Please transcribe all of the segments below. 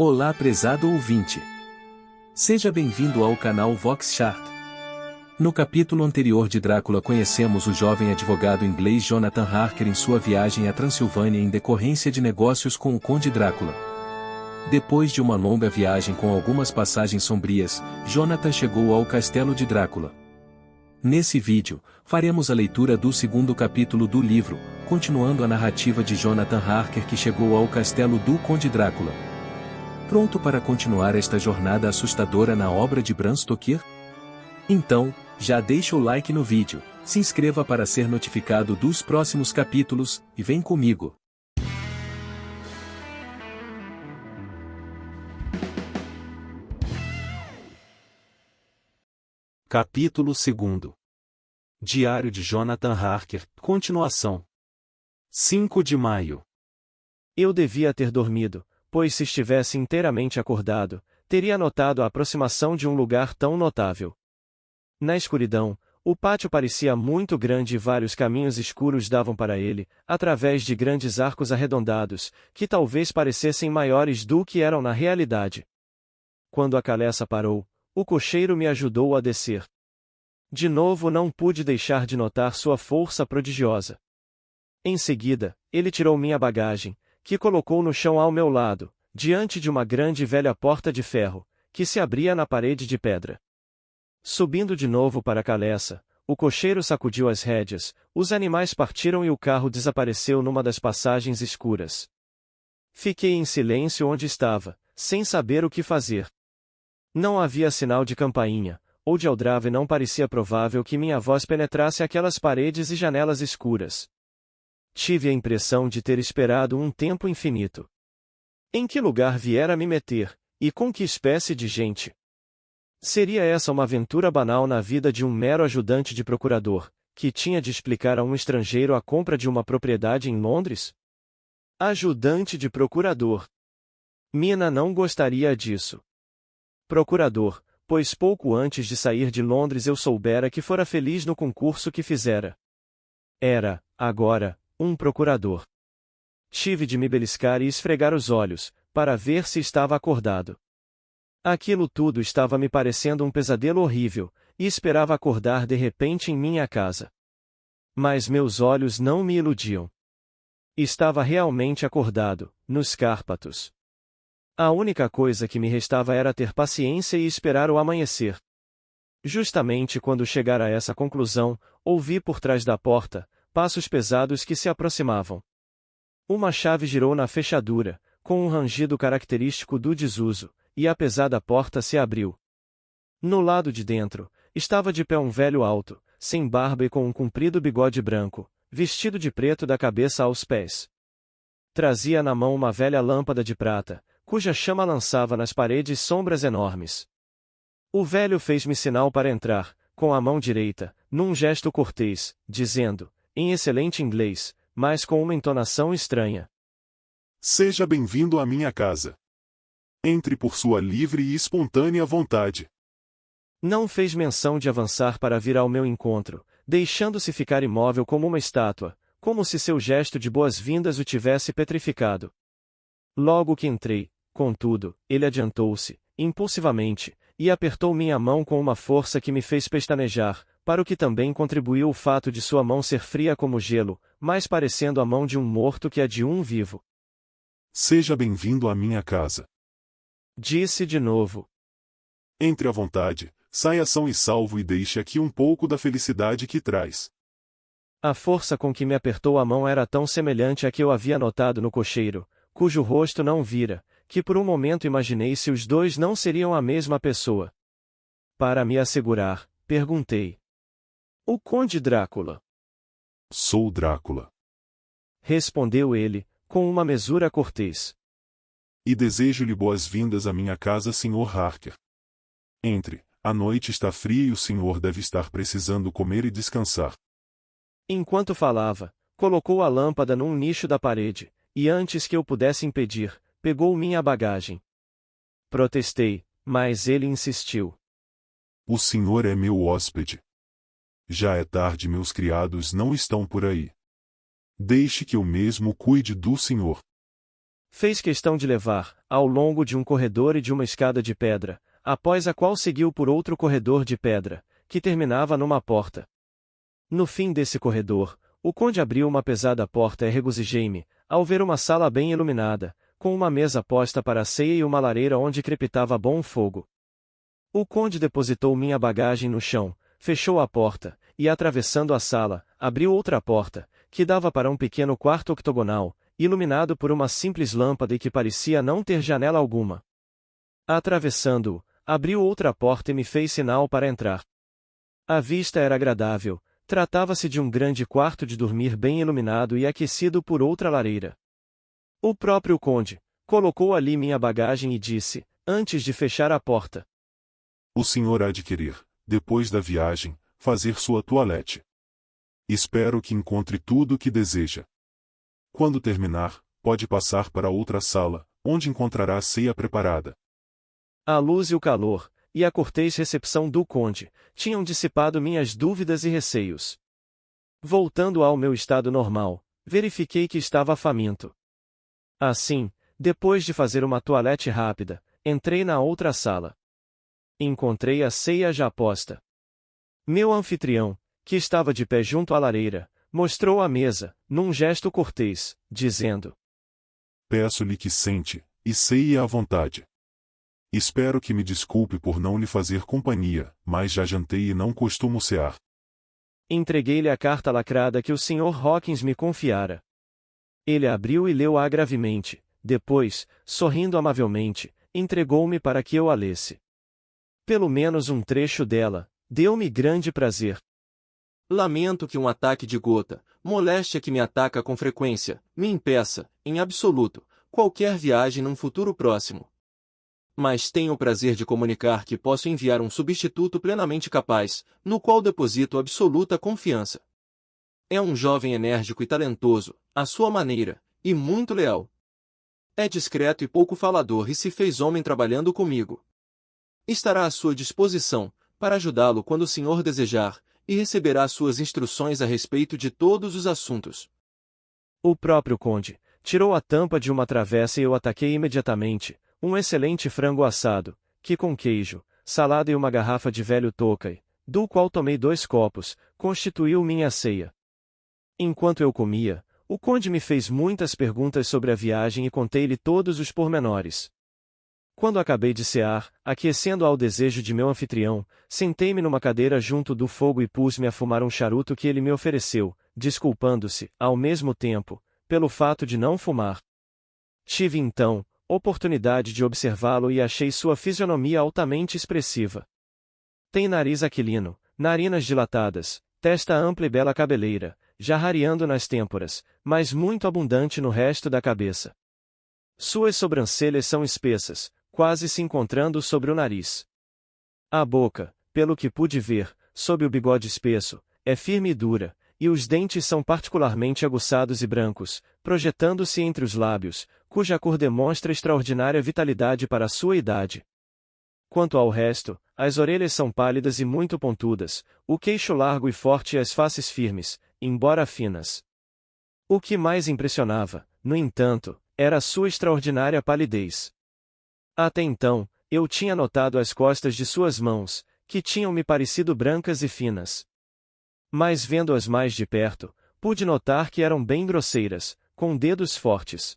Olá, prezado ouvinte. Seja bem-vindo ao canal Vox Chart. No capítulo anterior de Drácula conhecemos o jovem advogado inglês Jonathan Harker em sua viagem à Transilvânia em decorrência de negócios com o Conde Drácula. Depois de uma longa viagem com algumas passagens sombrias, Jonathan chegou ao castelo de Drácula. Nesse vídeo, faremos a leitura do segundo capítulo do livro, continuando a narrativa de Jonathan Harker que chegou ao castelo do Conde Drácula. Pronto para continuar esta jornada assustadora na obra de Bram Stoker? Então, já deixa o like no vídeo, se inscreva para ser notificado dos próximos capítulos, e vem comigo! Capítulo 2. Diário de Jonathan Harker, continuação. 5 de maio. Eu devia ter dormido, pois se estivesse inteiramente acordado, teria notado a aproximação de um lugar tão notável. Na escuridão, o pátio parecia muito grande e vários caminhos escuros davam para ele, através de grandes arcos arredondados, que talvez parecessem maiores do que eram na realidade. Quando a caleça parou, o cocheiro me ajudou a descer. De novo não pude deixar de notar sua força prodigiosa. Em seguida, ele tirou minha bagagem, que colocou no chão ao meu lado, diante de uma grande e velha porta de ferro, que se abria na parede de pedra. Subindo de novo para a caleça, o cocheiro sacudiu as rédeas, os animais partiram e o carro desapareceu numa das passagens escuras. Fiquei em silêncio onde estava, sem saber o que fazer. Não havia sinal de campainha, ou de aldrave, e não parecia provável que minha voz penetrasse aquelas paredes e janelas escuras. Tive a impressão de ter esperado um tempo infinito. Em que lugar viera me meter, e com que espécie de gente? Seria essa uma aventura banal na vida de um mero ajudante de procurador, que tinha de explicar a um estrangeiro a compra de uma propriedade em Londres? Ajudante de procurador. Mina não gostaria disso. Procurador, pois pouco antes de sair de Londres eu soubera que fora feliz no concurso que fizera. Era, agora, um procurador. Tive de me beliscar e esfregar os olhos, para ver se estava acordado. Aquilo tudo estava me parecendo um pesadelo horrível, e esperava acordar de repente em minha casa. Mas meus olhos não me iludiam. Estava realmente acordado, nos Cárpatos. A única coisa que me restava era ter paciência e esperar o amanhecer. Justamente quando chegar a essa conclusão, ouvi por trás da porta passos pesados que se aproximavam. Uma chave girou na fechadura, com um rangido característico do desuso, e a pesada porta se abriu. No lado de dentro, estava de pé um velho alto, sem barba e com um comprido bigode branco, vestido de preto da cabeça aos pés. Trazia na mão uma velha lâmpada de prata, cuja chama lançava nas paredes sombras enormes. O velho fez-me sinal para entrar, com a mão direita, num gesto cortês, dizendo, em excelente inglês, mas com uma entonação estranha: Seja bem-vindo à minha casa. Entre por sua livre e espontânea vontade. Não fez menção de avançar para vir ao meu encontro, deixando-se ficar imóvel como uma estátua, como se seu gesto de boas-vindas o tivesse petrificado. Logo que entrei, contudo, ele adiantou-se, impulsivamente, e apertou minha mão com uma força que me fez pestanejar, para o que também contribuiu o fato de sua mão ser fria como gelo, mais parecendo a mão de um morto que a de um vivo. Seja bem-vindo à minha casa. Disse de novo. Entre à vontade, saia são e salvo e deixe aqui um pouco da felicidade que traz. A força com que me apertou a mão era tão semelhante à que eu havia notado no cocheiro, cujo rosto não vira, que por um momento imaginei se os dois não seriam a mesma pessoa. Para me assegurar, perguntei: O Conde Drácula? Sou Drácula. Respondeu ele, com uma mesura cortês. E desejo-lhe boas-vindas à minha casa, Sr. Harker. Entre, a noite está fria e o senhor deve estar precisando comer e descansar. Enquanto falava, colocou a lâmpada num nicho da parede, e antes que eu pudesse impedir, pegou minha bagagem. Protestei, mas ele insistiu. O senhor é meu hóspede. Já é tarde, meus criados não estão por aí. Deixe que eu mesmo cuide do senhor. Fez questão de levar, ao longo de um corredor e de uma escada de pedra, após a qual seguiu por outro corredor de pedra, que terminava numa porta. No fim desse corredor, o conde abriu uma pesada porta e regozijei-me, ao ver uma sala bem iluminada, com uma mesa posta para a ceia e uma lareira onde crepitava bom fogo. O conde depositou minha bagagem no chão, fechou a porta, e atravessando a sala, abriu outra porta, que dava para um pequeno quarto octogonal, iluminado por uma simples lâmpada e que parecia não ter janela alguma. Atravessando-o, abriu outra porta e me fez sinal para entrar. A vista era agradável, tratava-se de um grande quarto de dormir bem iluminado e aquecido por outra lareira. O próprio conde colocou ali minha bagagem e disse, antes de fechar a porta: O senhor há de querer, depois da viagem, fazer sua toilette. Espero que encontre tudo o que deseja. Quando terminar, pode passar para outra sala, onde encontrará a ceia preparada. A luz e o calor, e a cortês recepção do conde, tinham dissipado minhas dúvidas e receios. Voltando ao meu estado normal, verifiquei que estava faminto. Assim, depois de fazer uma toilette rápida, entrei na outra sala. Encontrei a ceia já posta. Meu anfitrião, que estava de pé junto à lareira, mostrou a mesa, num gesto cortês, dizendo: Peço-lhe que sente, e ceie à vontade. Espero que me desculpe por não lhe fazer companhia, mas já jantei e não costumo cear. Entreguei-lhe a carta lacrada que o Sr. Hawkins me confiara. Ele abriu e leu-a gravemente, depois, sorrindo amavelmente, entregou-me para que eu a lesse. Pelo menos um trecho dela, deu-me grande prazer. Lamento que um ataque de gota, moléstia que me ataca com frequência, me impeça, em absoluto, qualquer viagem num futuro próximo. Mas tenho o prazer de comunicar que posso enviar um substituto plenamente capaz, no qual deposito absoluta confiança. É um jovem enérgico e talentoso, à sua maneira, e muito leal. É discreto e pouco falador e se fez homem trabalhando comigo. Estará à sua disposição, para ajudá-lo quando o senhor desejar, e receberá suas instruções a respeito de todos os assuntos. O próprio conde tirou a tampa de uma travessa e eu ataquei imediatamente, um excelente frango assado, que com queijo, salada e uma garrafa de velho Tokay, do qual tomei 2 copos, constituiu minha ceia. Enquanto eu comia, o conde me fez muitas perguntas sobre a viagem e contei-lhe todos os pormenores. Quando acabei de cear, aquecendo ao desejo de meu anfitrião, sentei-me numa cadeira junto do fogo e pus-me a fumar um charuto que ele me ofereceu, desculpando-se, ao mesmo tempo, pelo fato de não fumar. Tive então oportunidade de observá-lo e achei sua fisionomia altamente expressiva. Tem nariz aquilino, narinas dilatadas, testa ampla e bela cabeleira, já rareando nas têmporas, mas muito abundante no resto da cabeça. Suas sobrancelhas são espessas, quase se encontrando sobre o nariz. A boca, pelo que pude ver, sob o bigode espesso, é firme e dura, e os dentes são particularmente aguçados e brancos, projetando-se entre os lábios, cuja cor demonstra extraordinária vitalidade para a sua idade. Quanto ao resto, as orelhas são pálidas e muito pontudas, o queixo largo e forte e as faces firmes, embora finas. O que mais impressionava, no entanto, era a sua extraordinária palidez. Até então, eu tinha notado as costas de suas mãos, que tinham me parecido brancas e finas. Mas vendo-as mais de perto, pude notar que eram bem grosseiras, com dedos fortes.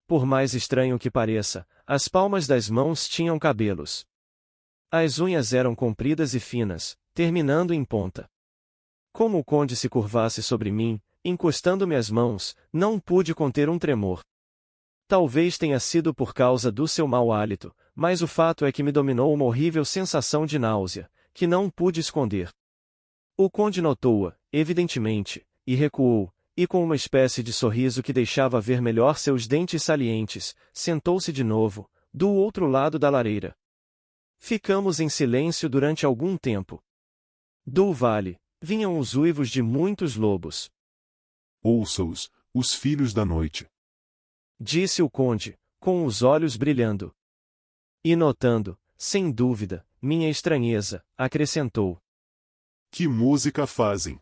Por mais estranho que pareça, as palmas das mãos tinham cabelos. As unhas eram compridas e finas, terminando em ponta. Como o conde se curvasse sobre mim, encostando-me as mãos, não pude conter um tremor. Talvez tenha sido por causa do seu mau hálito, mas o fato é que me dominou uma horrível sensação de náusea, que não pude esconder. O conde notou-a, evidentemente, e recuou, e com uma espécie de sorriso que deixava ver melhor seus dentes salientes, sentou-se de novo, do outro lado da lareira. Ficamos em silêncio durante algum tempo. Do vale, vinham os uivos de muitos lobos. Ouça-os, os filhos da noite. Disse o conde, com os olhos brilhando. E notando, sem dúvida, minha estranheza, acrescentou: Que música fazem!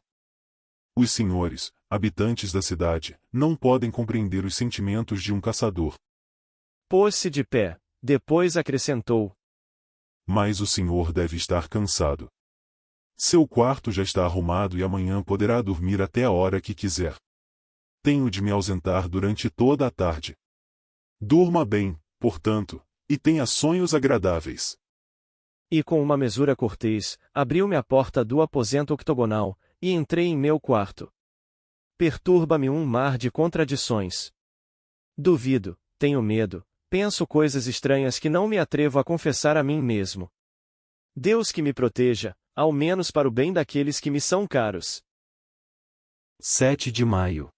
Os senhores, habitantes da cidade, não podem compreender os sentimentos de um caçador. Pôs-se de pé, depois acrescentou: Mas o senhor deve estar cansado. Seu quarto já está arrumado e amanhã poderá dormir até a hora que quiser. Tenho de me ausentar durante toda a tarde. Durma bem, portanto, e tenha sonhos agradáveis. E com uma mesura cortês, abriu-me a porta do aposento octogonal, e entrei em meu quarto. Perturba-me um mar de contradições. Duvido, tenho medo, penso coisas estranhas que não me atrevo a confessar a mim mesmo. Deus que me proteja, ao menos para o bem daqueles que me são caros. 7 de maio.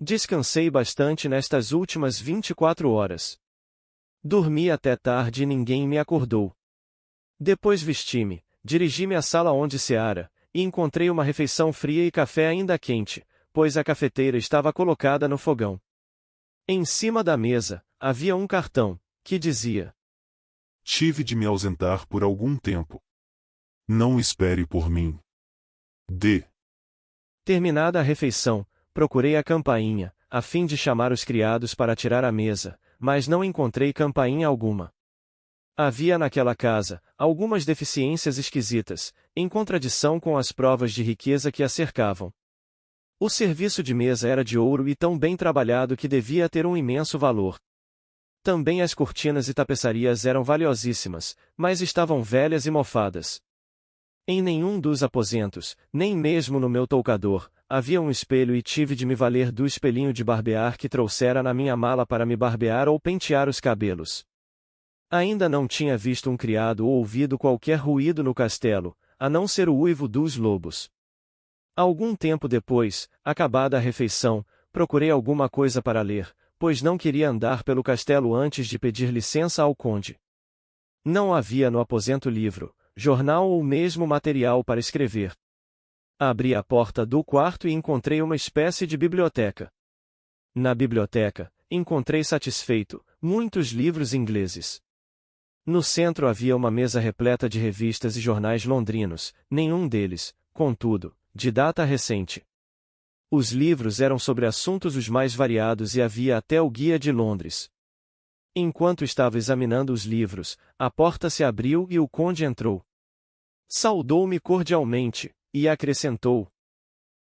Descansei bastante nestas últimas 24 horas. Dormi até tarde e ninguém me acordou. Depois vesti-me, dirigi-me à sala onde ceara, e encontrei uma refeição fria e café ainda quente, pois a cafeteira estava colocada no fogão. Em cima da mesa, havia um cartão, que dizia: Tive de me ausentar por algum tempo. Não espere por mim. D. Terminada a refeição, procurei a campainha, a fim de chamar os criados para tirar a mesa, mas não encontrei campainha alguma. Havia naquela casa algumas deficiências esquisitas, em contradição com as provas de riqueza que a cercavam. O serviço de mesa era de ouro e tão bem trabalhado que devia ter um imenso valor. Também as cortinas e tapeçarias eram valiosíssimas, mas estavam velhas e mofadas. Em nenhum dos aposentos, nem mesmo no meu toucador, havia um espelho e tive de me valer do espelhinho de barbear que trouxera na minha mala para me barbear ou pentear os cabelos. Ainda não tinha visto um criado ou ouvido qualquer ruído no castelo, a não ser o uivo dos lobos. Algum tempo depois, acabada a refeição, procurei alguma coisa para ler, pois não queria andar pelo castelo antes de pedir licença ao conde. Não havia no aposento livro, jornal ou mesmo material para escrever. Abri a porta do quarto e encontrei uma espécie de biblioteca. Na biblioteca, encontrei satisfeito muitos livros ingleses. No centro havia uma mesa repleta de revistas e jornais londrinos, nenhum deles, contudo, de data recente. Os livros eram sobre assuntos os mais variados e havia até o Guia de Londres. Enquanto estava examinando os livros, a porta se abriu e o conde entrou. Saudou-me cordialmente, e acrescentou: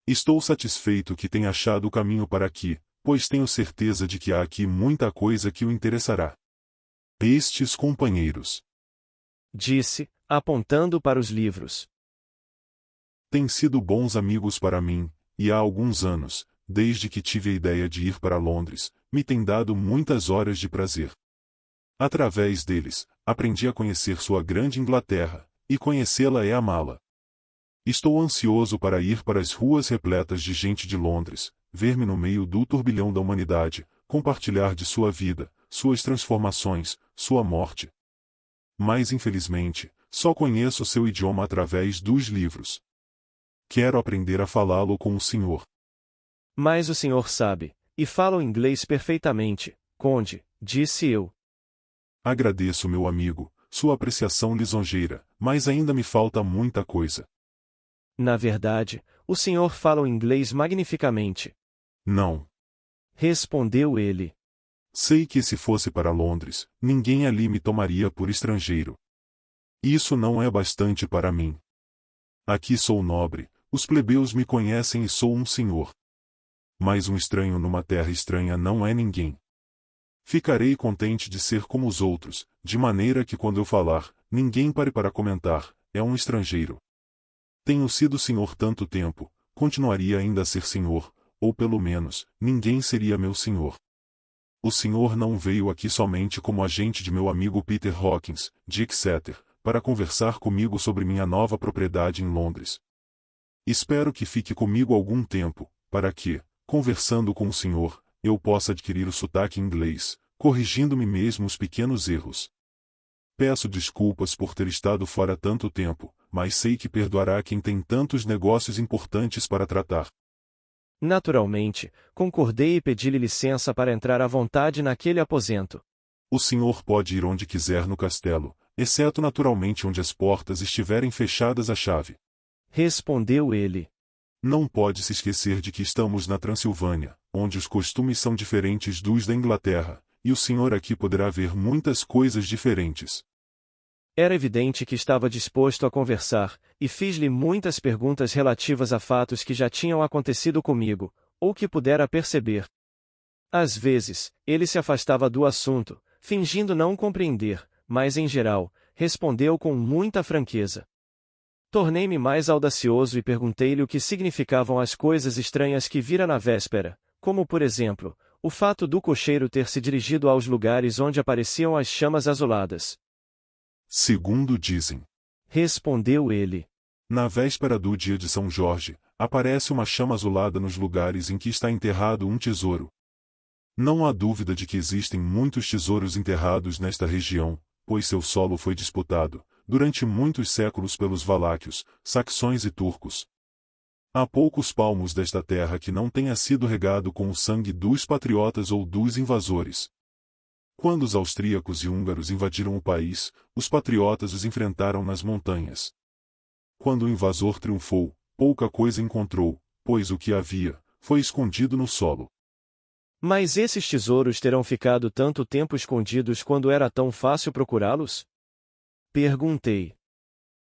Estou satisfeito que tenha achado o caminho para aqui, pois tenho certeza de que há aqui muita coisa que o interessará. Estes companheiros, disse, apontando para os livros, têm sido bons amigos para mim, e há alguns anos, desde que tive a ideia de ir para Londres, me têm dado muitas horas de prazer. Através deles, aprendi a conhecer sua grande Inglaterra, e conhecê-la é amá-la. Estou ansioso para ir para as ruas repletas de gente de Londres, ver-me no meio do turbilhão da humanidade, compartilhar de sua vida, suas transformações, sua morte. Mas infelizmente, só conheço seu idioma através dos livros. Quero aprender a falá-lo com o senhor. Mas o senhor sabe, e fala o inglês perfeitamente, conde, disse eu. Agradeço, meu amigo, sua apreciação lisonjeira, mas ainda me falta muita coisa. Na verdade, o senhor fala o inglês magnificamente. Não. Respondeu ele. Sei que se fosse para Londres, ninguém ali me tomaria por estrangeiro. Isso não é bastante para mim. Aqui sou nobre, os plebeus me conhecem e sou um senhor. Mas um estranho numa terra estranha não é ninguém. Ficarei contente de ser como os outros, de maneira que quando eu falar, ninguém pare para comentar, é um estrangeiro. Tenho sido senhor tanto tempo, continuaria ainda a ser senhor, ou pelo menos, ninguém seria meu senhor. O senhor não veio aqui somente como agente de meu amigo Peter Hawkins, de Exeter, para conversar comigo sobre minha nova propriedade em Londres. Espero que fique comigo algum tempo, para que, conversando com o senhor, eu possa adquirir o sotaque inglês, corrigindo-me mesmo os pequenos erros. Peço desculpas por ter estado fora tanto tempo, mas sei que perdoará quem tem tantos negócios importantes para tratar. Naturalmente, concordei e pedi-lhe licença para entrar à vontade naquele aposento. O senhor pode ir onde quiser no castelo, exceto naturalmente onde as portas estiverem fechadas à chave. Respondeu ele. Não pode se esquecer de que estamos na Transilvânia, onde os costumes são diferentes dos da Inglaterra, e o senhor aqui poderá ver muitas coisas diferentes. Era evidente que estava disposto a conversar, e fiz-lhe muitas perguntas relativas a fatos que já tinham acontecido comigo, ou que pudera perceber. Às vezes, ele se afastava do assunto, fingindo não compreender, mas em geral, respondeu com muita franqueza. Tornei-me mais audacioso e perguntei-lhe o que significavam as coisas estranhas que vira na véspera, como por exemplo, o fato do cocheiro ter se dirigido aos lugares onde apareciam as chamas azuladas. Segundo dizem, Respondeu ele. na véspera do dia de São Jorge, aparece uma chama azulada nos lugares em que está enterrado um tesouro. Não há dúvida de que existem muitos tesouros enterrados nesta região, pois seu solo foi disputado, durante muitos séculos pelos valáquios, saxões e turcos. Há poucos palmos desta terra que não tenha sido regado com o sangue dos patriotas ou dos invasores. Quando os austríacos e húngaros invadiram o país, os patriotas os enfrentaram nas montanhas. Quando o invasor triunfou, pouca coisa encontrou, pois o que havia, foi escondido no solo. Mas esses tesouros terão ficado tanto tempo escondidos quando era tão fácil procurá-los? Perguntei.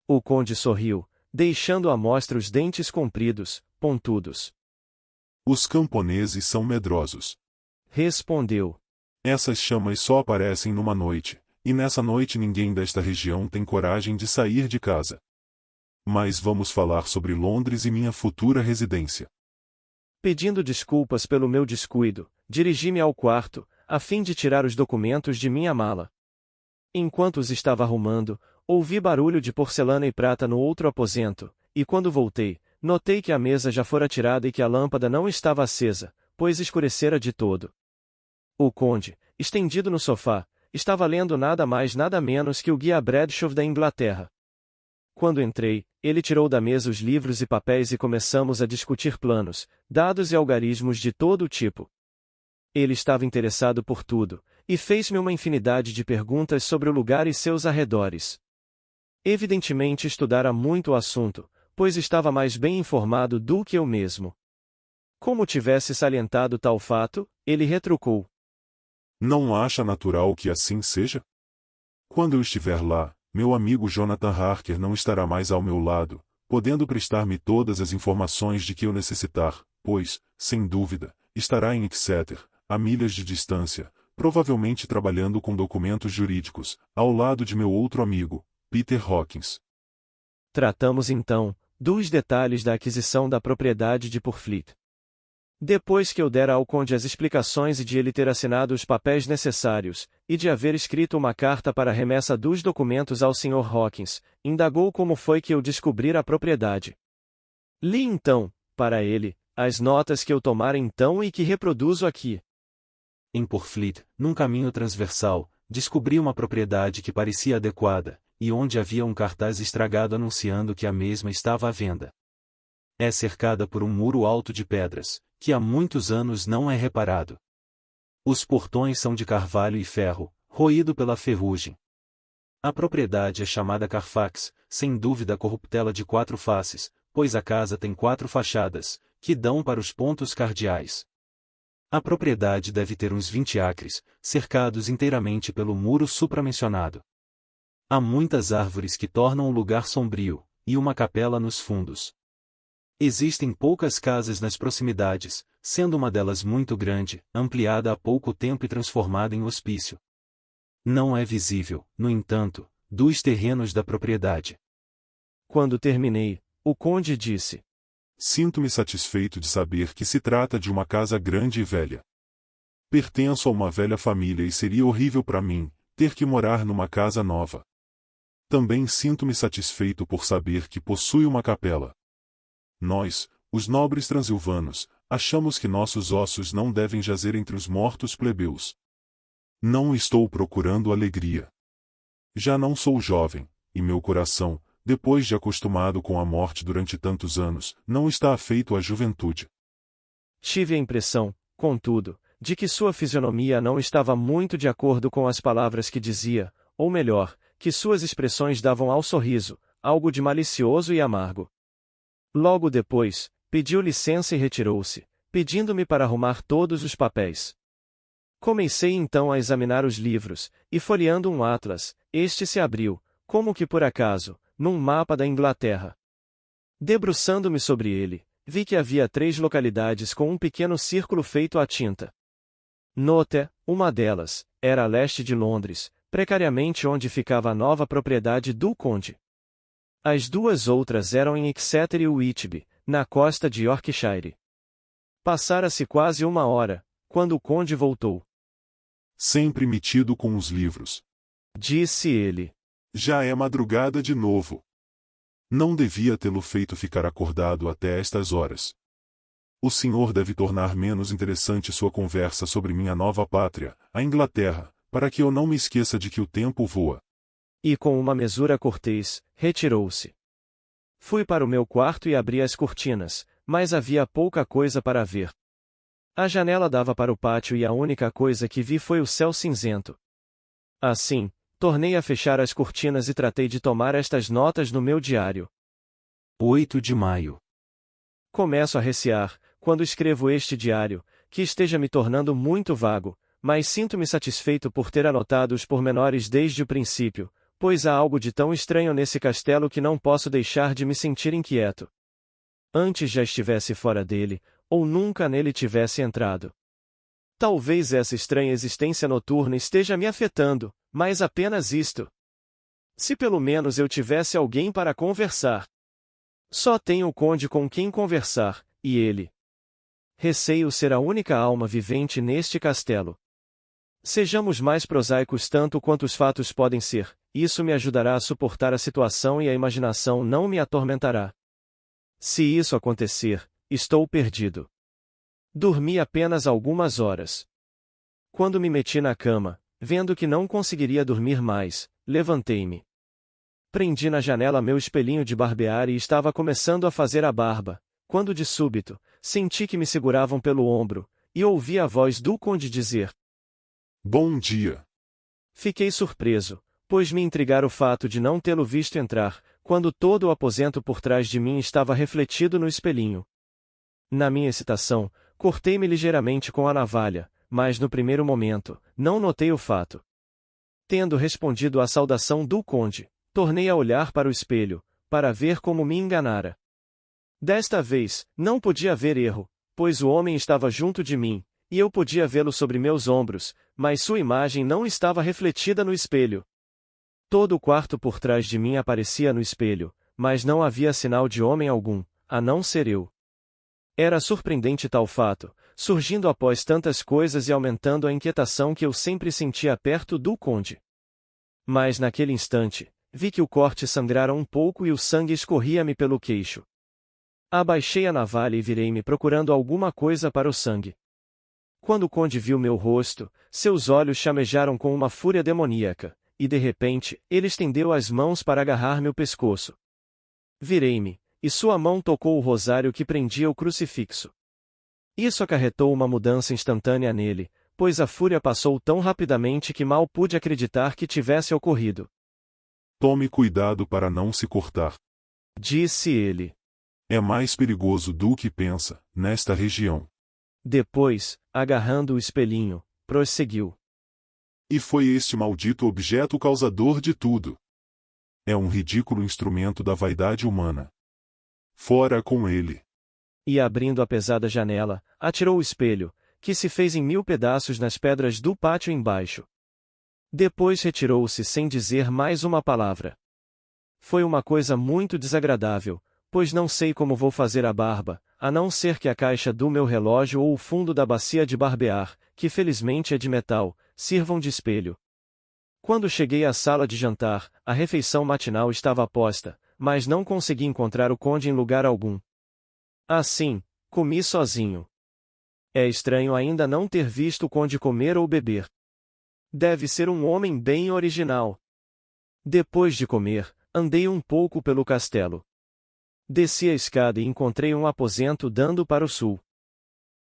O conde sorriu, deixando à mostra os dentes compridos, pontudos. Os camponeses são medrosos. Respondeu. Essas chamas só aparecem numa noite, e nessa noite ninguém desta região tem coragem de sair de casa. Mas vamos falar sobre Londres e minha futura residência. Pedindo desculpas pelo meu descuido, dirigi-me ao quarto, a fim de tirar os documentos de minha mala. Enquanto os estava arrumando, ouvi barulho de porcelana e prata no outro aposento, e quando voltei, notei que a mesa já fora tirada e que a lâmpada não estava acesa, pois escurecera de todo. O conde, estendido no sofá, estava lendo nada mais nada menos que o Guia Bradshaw da Inglaterra. Quando entrei, ele tirou da mesa os livros e papéis e começamos a discutir planos, dados e algarismos de todo o tipo. Ele estava interessado por tudo, e fez-me uma infinidade de perguntas sobre o lugar e seus arredores. Evidentemente estudara muito o assunto, pois estava mais bem informado do que eu mesmo. Como tivesse salientado tal fato, ele retrucou. Não acha natural que assim seja? Quando eu estiver lá, meu amigo Jonathan Harker não estará mais ao meu lado, podendo prestar-me todas as informações de que eu necessitar, pois, sem dúvida, estará em Exeter, a milhas de distância, provavelmente trabalhando com documentos jurídicos, ao lado de meu outro amigo, Peter Hawkins. Tratamos então dos detalhes da aquisição da propriedade de Purfleet. Depois que eu dera ao conde as explicações e de ele ter assinado os papéis necessários, e de haver escrito uma carta para a remessa dos documentos ao Sr. Hawkins, indagou como foi que eu descobrira a propriedade. Li então, para ele, as notas que eu tomara então e que reproduzo aqui. Em Purfleet, num caminho transversal, descobri uma propriedade que parecia adequada, e onde havia um cartaz estragado anunciando que a mesma estava à venda. É cercada por um muro alto de pedras, que há muitos anos não é reparado. Os portões são de carvalho e ferro, roído pela ferrugem. A propriedade é chamada Carfax, sem dúvida a corruptela de 4 faces, pois a casa tem 4 fachadas, que dão para os pontos cardeais. A propriedade deve ter uns 20 acres, cercados inteiramente pelo muro supramencionado. Há muitas árvores que tornam o lugar sombrio, e uma capela nos fundos. Existem poucas casas nas proximidades, sendo uma delas muito grande, ampliada há pouco tempo e transformada em hospício. Não é visível, no entanto, dos terrenos da propriedade. Quando terminei, o conde disse: Sinto-me satisfeito de saber que se trata de uma casa grande e velha. Pertenço a uma velha família e seria horrível para mim ter que morar numa casa nova. Também sinto-me satisfeito por saber que possui uma capela. Nós, os nobres transilvanos, achamos que nossos ossos não devem jazer entre os mortos plebeus. Não estou procurando alegria. Já não sou jovem, e meu coração, depois de acostumado com a morte durante tantos anos, não está afeito à juventude. Tive a impressão, contudo, de que sua fisionomia não estava muito de acordo com as palavras que dizia, ou melhor, que suas expressões davam ao sorriso, algo de malicioso e amargo. Logo depois, pediu licença e retirou-se, pedindo-me para arrumar todos os papéis. Comecei então a examinar os livros, e folheando um atlas, este se abriu, como que por acaso, num mapa da Inglaterra. Debruçando-me sobre ele, vi que havia 3 localidades com um pequeno círculo feito à tinta. Note, uma delas, era a leste de Londres, precariamente onde ficava a nova propriedade do conde. As 2 outras eram em Exeter e Whitby, na costa de Yorkshire. Passara-se quase 1 hora, quando o conde voltou. Sempre metido com os livros. Disse ele. Já é madrugada de novo. Não devia tê-lo feito ficar acordado até estas horas. O senhor deve tornar menos interessante sua conversa sobre minha nova pátria, a Inglaterra, para que eu não me esqueça de que o tempo voa. E com uma mesura cortês, retirou-se. Fui para o meu quarto e abri as cortinas, mas havia pouca coisa para ver. A janela dava para o pátio e a única coisa que vi foi o céu cinzento. Assim, tornei a fechar as cortinas e tratei de tomar estas notas no meu diário. 8 de maio. Começo a recear, quando escrevo este diário, que esteja me tornando muito vago, mas sinto-me satisfeito por ter anotado os pormenores desde o princípio, pois há algo de tão estranho nesse castelo que não posso deixar de me sentir inquieto. Antes já estivesse fora dele, ou nunca nele tivesse entrado. Talvez essa estranha existência noturna esteja me afetando, mas apenas isto. Se pelo menos eu tivesse alguém para conversar. Só tenho o conde com quem conversar, e ele. Receio ser a única alma vivente neste castelo. Sejamos mais prosaicos tanto quanto os fatos podem ser, isso me ajudará a suportar a situação e a imaginação não me atormentará. Se isso acontecer, estou perdido. Dormi apenas algumas horas. Quando me meti na cama, vendo que não conseguiria dormir mais, levantei-me. Prendi na janela meu espelhinho de barbear e estava começando a fazer a barba, quando de súbito, senti que me seguravam pelo ombro, e ouvi a voz do conde dizer: Bom dia. Fiquei surpreso, pois me intrigara o fato de não tê-lo visto entrar, quando todo o aposento por trás de mim estava refletido no espelhinho. Na minha excitação, cortei-me ligeiramente com a navalha, mas no primeiro momento, não notei o fato. Tendo respondido à saudação do conde, tornei a olhar para o espelho, para ver como me enganara. Desta vez, não podia haver erro, pois o homem estava junto de mim, e eu podia vê-lo sobre meus ombros, mas sua imagem não estava refletida no espelho. Todo o quarto por trás de mim aparecia no espelho, mas não havia sinal de homem algum, a não ser eu. Era surpreendente tal fato, surgindo após tantas coisas e aumentando a inquietação que eu sempre sentia perto do conde. Mas naquele instante, vi que o corte sangrara um pouco e o sangue escorria-me pelo queixo. Abaixei a navalha e virei-me procurando alguma coisa para o sangue. Quando o conde viu meu rosto, seus olhos chamejaram com uma fúria demoníaca, e de repente, ele estendeu as mãos para agarrar-me o pescoço. Virei-me, e sua mão tocou o rosário que prendia o crucifixo. Isso acarretou uma mudança instantânea nele, pois a fúria passou tão rapidamente que mal pude acreditar que tivesse ocorrido. Tome cuidado para não se cortar. Disse ele. É mais perigoso do que pensa, nesta região. Depois, agarrando o espelhinho, prosseguiu. E foi este maldito objeto o causador de tudo. É um ridículo instrumento da vaidade humana. Fora com ele. E abrindo a pesada janela, atirou o espelho, que se fez em 1000 pedaços nas pedras do pátio embaixo. Depois retirou-se sem dizer mais uma palavra. Foi uma coisa muito desagradável, pois não sei como vou fazer a barba, a não ser que a caixa do meu relógio ou o fundo da bacia de barbear, que felizmente é de metal, sirvam de espelho. Quando cheguei à sala de jantar, a refeição matinal estava posta, mas não consegui encontrar o conde em lugar algum. Assim, comi sozinho. É estranho ainda não ter visto o conde comer ou beber. Deve ser um homem bem original. Depois de comer, andei um pouco pelo castelo. Desci a escada e encontrei um aposento dando para o sul.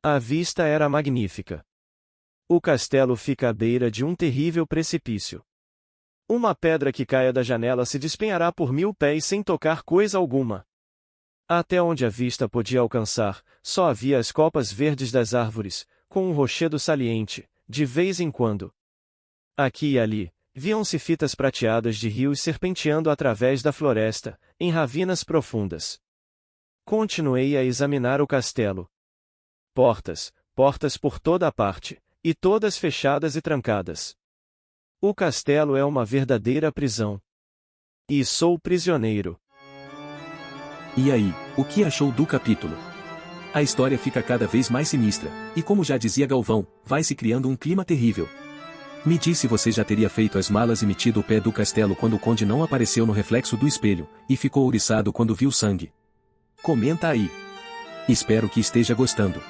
A vista era magnífica. O castelo fica à beira de um terrível precipício. Uma pedra que caia da janela se despenhará por 1000 pés sem tocar coisa alguma. Até onde a vista podia alcançar, só havia as copas verdes das árvores, com um rochedo saliente, de vez em quando. Aqui e ali, viam-se fitas prateadas de rios serpenteando através da floresta, em ravinas profundas. Continuei a examinar o castelo. Portas por toda a parte, e todas fechadas e trancadas. O castelo é uma verdadeira prisão. E sou prisioneiro. E aí, o que achou do capítulo? A história fica cada vez mais sinistra, e como já dizia Galvão, vai se criando um clima terrível. Me diz se você já teria feito as malas e metido o pé do castelo quando o conde não apareceu no reflexo do espelho, e ficou ouriçado quando viu sangue. Comenta aí. Espero que esteja gostando.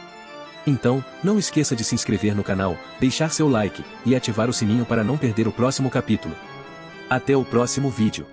Então, não esqueça de se inscrever no canal, deixar seu like, e ativar o sininho para não perder o próximo capítulo. Até o próximo vídeo.